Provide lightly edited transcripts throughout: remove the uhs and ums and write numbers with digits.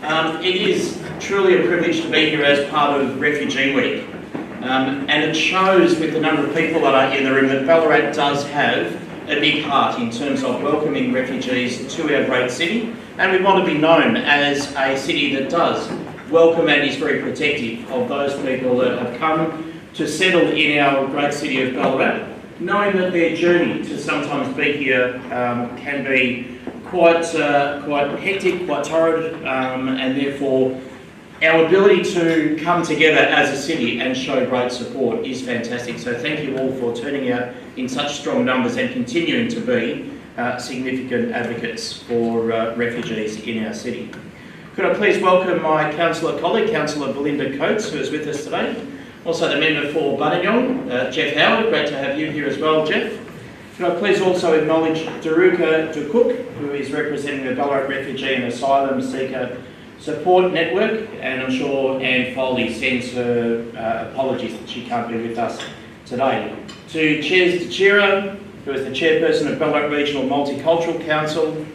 It is truly a privilege to be here as part of Refugee Week, and it shows with the number of people that are in the room that Ballarat does have a big heart in terms of welcoming refugees to our great city, and we want to be known as a city that does welcome and is very protective of those people that have come to settle in our great city of Ballarat, knowing that their journey to sometimes be here can be quite hectic, quite torrid, and therefore our ability to come together as a city and show great support is fantastic. So thank you all for turning out in such strong numbers and continuing to be significant advocates for refugees in our city. Could I please welcome my councillor colleague, Councillor Belinda Coates, who is with us today. Also the member for Buninyong, Jeff Howard. Great to have you here as well, Jeff. Could I please also acknowledge Daruka Dukuk, who is representing the Ballarat Refugee and Asylum Seeker Support Network, and I'm sure Anne Foley sends her apologies that she can't be with us today. To Ches Tachira, who is the chairperson of Ballarat Regional Multicultural Council,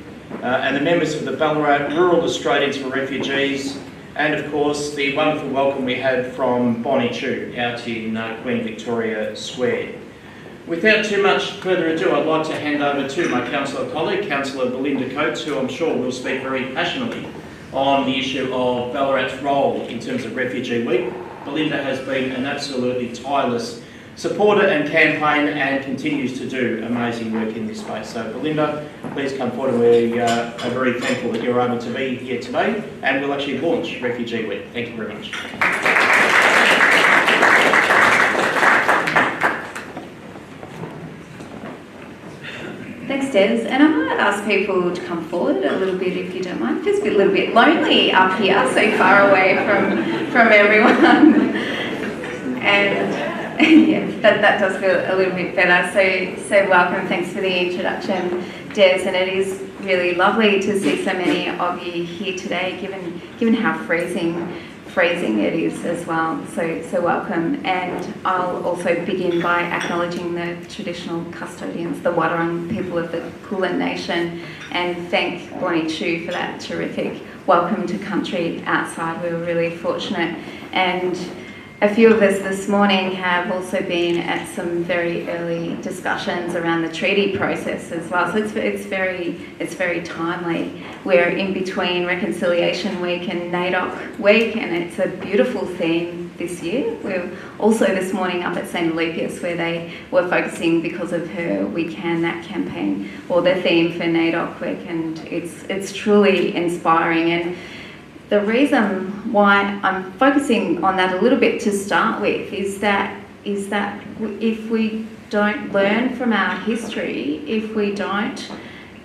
and the members of the Ballarat Rural Australians for Refugees, and of course the wonderful welcome we had from Bonnie Chu out in Queen Victoria Square. Without too much further ado, I'd like to hand over to my councillor colleague, Councillor Belinda Coates, who I'm sure will speak very passionately on the issue of Ballarat's role in terms of Refugee Week. Belinda has been an absolutely tireless supporter and campaign and continues to do amazing work in this space. So Belinda, please come forward, and we are very thankful that you're able to be here today, and we'll actually launch Refugee Week. Thank you very much. Thanks, Des. And I might ask people to come forward a little bit if you don't mind. It feels a little bit lonely up here, so far away from everyone. And yeah, that does feel a little bit better. So welcome. Thanks for the introduction, Des. And it is really lovely to see so many of you here today, given how freezing it is as well, so welcome. And I'll also begin by acknowledging the traditional custodians, the Wadawurrung people of the Kulin Nation, and thank Bonnie Chu for that terrific welcome to country outside. We were really fortunate, and a few of us this morning have also been at some very early discussions around the treaty process as well. So it's very timely. We're in between Reconciliation Week and NAIDOC Week, and it's a beautiful theme this year. We're also this morning up at St Alepius, where they were focusing, because of her We Can, that campaign, or the theme for NAIDOC Week, and it's truly inspiring. And the reason why I'm focusing on that a little bit to start with is that if we don't learn from our history, if we don't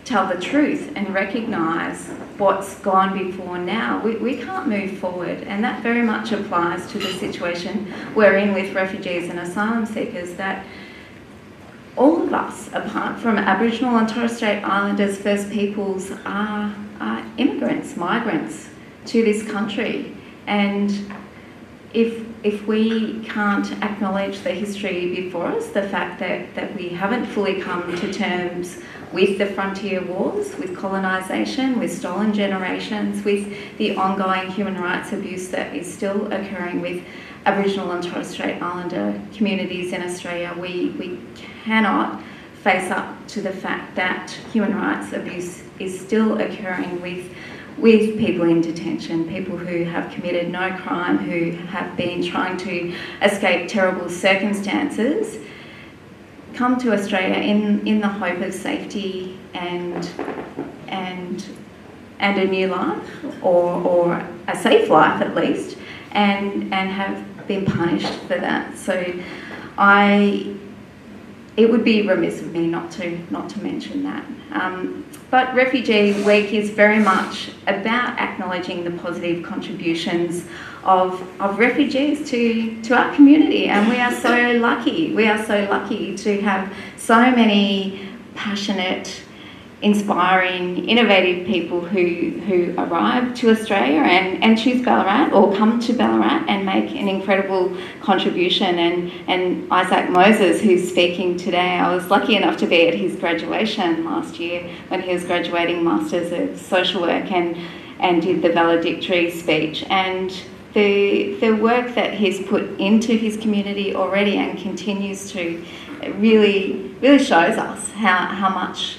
tell the truth and recognise what's gone before now, we can't move forward. And that very much applies to the situation we're in with refugees and asylum seekers, that all of us, apart from Aboriginal and Torres Strait Islanders, First Peoples, are immigrants, migrants to this country. And if we can't acknowledge the history before us, the fact that we haven't fully come to terms with the frontier wars, with colonisation, with stolen generations, with the ongoing human rights abuse that is still occurring with Aboriginal and Torres Strait Islander communities in Australia, we cannot face up to the fact that human rights abuse is still occurring with people in detention, people who have committed no crime, who have been trying to escape terrible circumstances, come to Australia in the hope of safety and a new life, or a safe life at least, and have been punished for that. So it would be remiss of me not to mention that. But Refugee Week is very much about acknowledging the positive contributions of refugees to our community, and we are so lucky. We are so lucky to have so many passionate, inspiring, innovative people who arrive to Australia and choose Ballarat, or come to Ballarat and make an incredible contribution. And Isaac Moses, who's speaking today, I was lucky enough to be at his graduation last year when he was graduating Masters of Social Work, and did the valedictory speech. And the work that he's put into his community already and continues to really shows us how much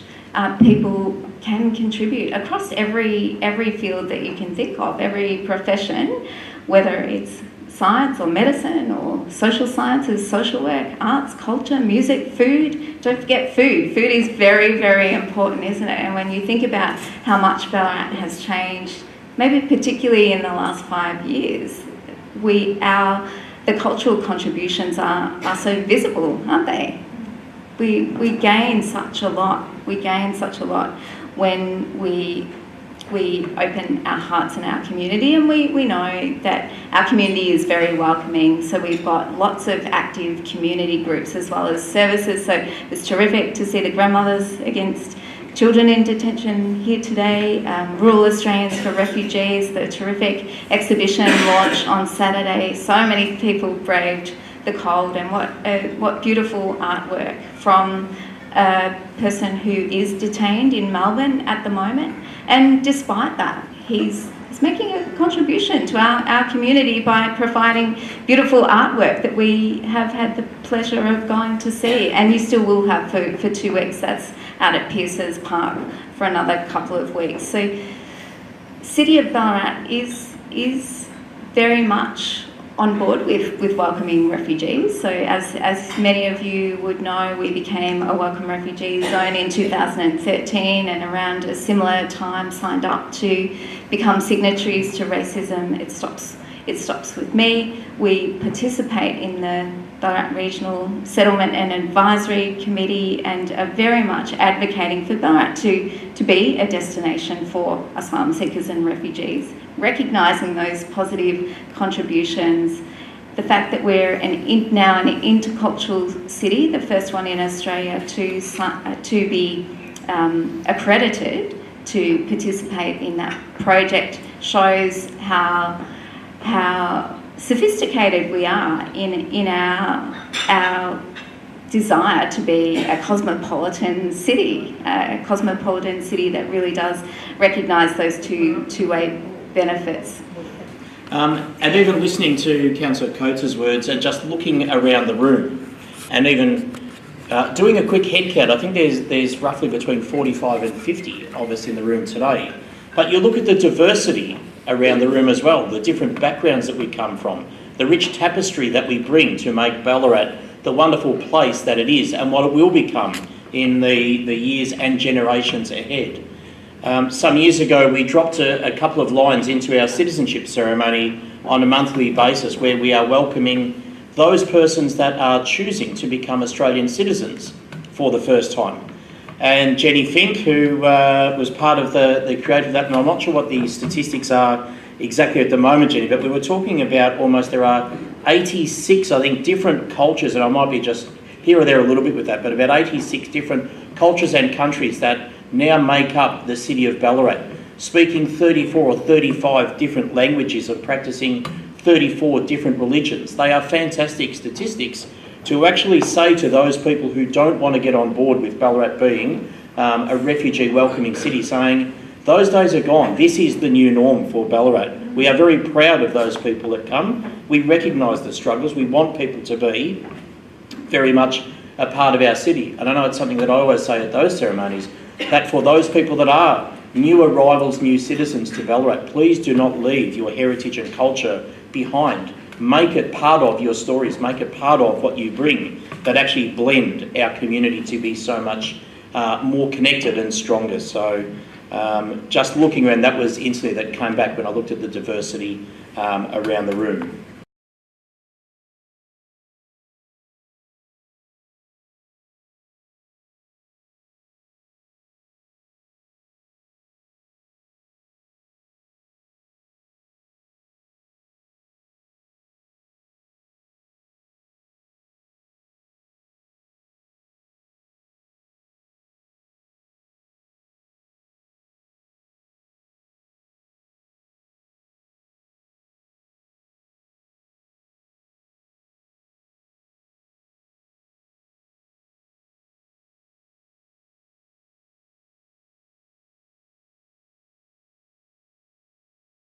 people can contribute across every field that you can think of, every profession, whether it's science or medicine or social sciences, social work, arts, culture, music, food. Don't forget food. Food is very, very important, isn't it? And when you think about how much Ballarat has changed, maybe particularly in the last 5 years, the cultural contributions are so visible, aren't they? We gain such a lot. We gain such a lot when we open our hearts in our community, and we know that our community is very welcoming, so we've got lots of active community groups as well as services. So it's terrific to see the Grandmothers Against Children in Detention here today, Rural Australians for Refugees, the terrific exhibition launch on Saturday. So many people braved the cold, and what beautiful artwork from a person who is detained in Melbourne at the moment. And despite that, he's making a contribution to our community by providing beautiful artwork that we have had the pleasure of going to see, and you still will have for 2 weeks. That's out at Pierces Park for another couple of weeks. So City of Ballarat is very much on board with welcoming refugees. So as many of you would know, we became a welcome refugee zone in 2013, and around a similar time signed up to become signatories to Racism It Stops With Me. We participate in the Ballarat Regional Settlement and Advisory Committee and are very much advocating for Ballarat to be a destination for asylum seekers and refugees, recognising those positive contributions. The fact that we're now an intercultural city, the first one in Australia to be accredited to participate in that project, shows how sophisticated we are in our desire to be a cosmopolitan city that really does recognise those two-way benefits. And even listening to Councillor Coates' words and just looking around the room, and even doing a quick head count, I think there's roughly between 45 and 50 of us in the room today. But you look at the diversity around the room as well, the different backgrounds that we come from, the rich tapestry that we bring to make Ballarat the wonderful place that it is and what it will become in the years and generations ahead. Some years ago, we dropped a couple of lines into our citizenship ceremony on a monthly basis, where we are welcoming those persons that are choosing to become Australian citizens for the first time. And Jenny Fink, who was part of the creator of that, and I'm not sure what the statistics are exactly at the moment, Jenny, but we were talking about there are 86, I think, different cultures, and I might be just here or there a little bit with that, but about 86 different cultures and countries that now make up the city of Ballarat, speaking 34 or 35 different languages and practising 34 different religions. They are fantastic statistics to actually say to those people who don't want to get on board with Ballarat being a refugee welcoming city, saying those days are gone. This is the new norm for Ballarat. We are very proud of those people that come. We recognise the struggles. We want people to be very much a part of our city. And I know it's something that I always say at those ceremonies, that for those people that are new arrivals, new citizens to Ballarat, please do not leave your heritage and culture behind. Make it part of your stories, make it part of what you bring, that actually blend our community to be so much more connected and stronger. So just looking around, that was instantly that came back when I looked at the diversity around the room.